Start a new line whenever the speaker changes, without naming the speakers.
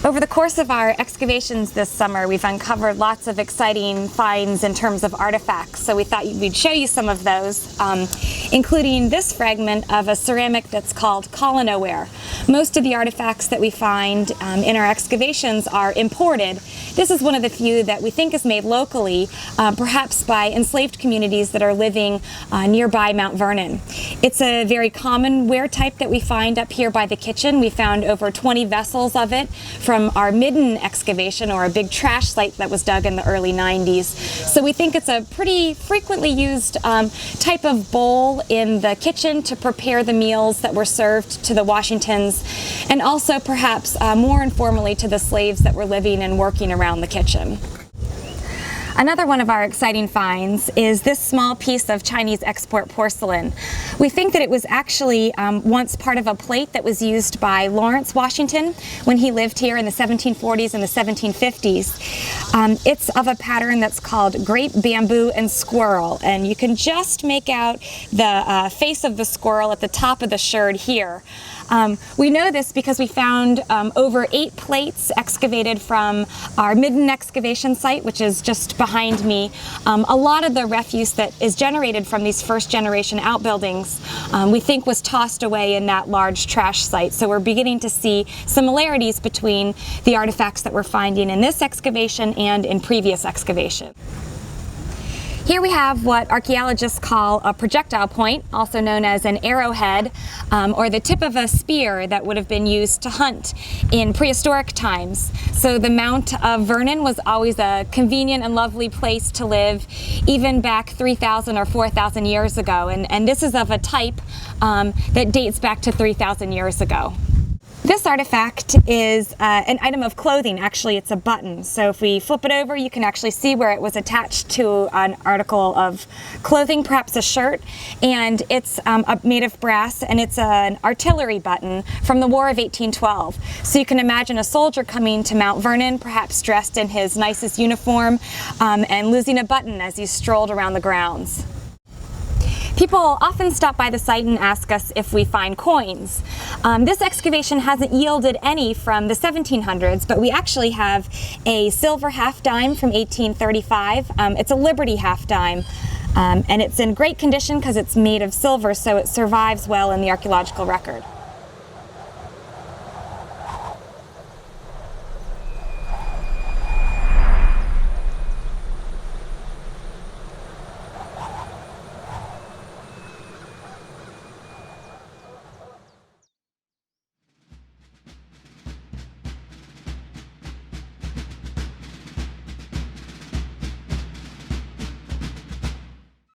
Over the course of our excavations this summer, we've uncovered lots of exciting finds in terms of artifacts, so we thought we'd show you some of those, including this fragment of a ceramic that's called colonoware. Most of the artifacts that we find in our excavations are imported. This is one of the few that we think is made locally, perhaps by enslaved communities that are living nearby Mount Vernon. It's a very common ware type that we find up here by the kitchen. We found over 20 vessels of it from our midden excavation, or a big trash site that was dug in the early 90s. So we think it's a pretty frequently used type of bowl in the kitchen to prepare the meals that were served to the Washingtons, and also perhaps more informally to the slaves that were living and working around the kitchen. Another one of our exciting finds is this small piece of Chinese export porcelain. We think that it was actually once part of a plate that was used by Lawrence Washington when he lived here in the 1740s and the 1750s. It's of a pattern that's called grape, bamboo, and squirrel, and you can just make out the face of the squirrel at the top of the sherd here. We know this because we found over 8 plates excavated from our midden excavation site, which is just behind me. A lot of the refuse that is generated from these first generation outbuildings we think was tossed away in that large trash site. So we're beginning to see similarities between the artifacts that we're finding in this excavation and in previous excavation. Here we have what archaeologists call a projectile point, also known as an arrowhead, or the tip of a spear that would have been used to hunt in prehistoric times. So the Mount of Vernon was always a convenient and lovely place to live, even back 3,000 or 4,000 years ago. And this is of a type that dates back to 3,000 years ago. This artifact is an item of clothing. Actually, it's a button. So if we flip it over, you can actually see where it was attached to an article of clothing, perhaps a shirt. And it's made of brass, and it's an artillery button from the War of 1812. So you can imagine a soldier coming to Mount Vernon, perhaps dressed in his nicest uniform, and losing a button as he strolled around the grounds. People often stop by the site and ask us if we find coins. This excavation hasn't yielded any from the 1700s, but we actually have a silver half dime from 1835. It's a Liberty half dime, and it's in great condition because it's made of silver, so it survives well in the archaeological record.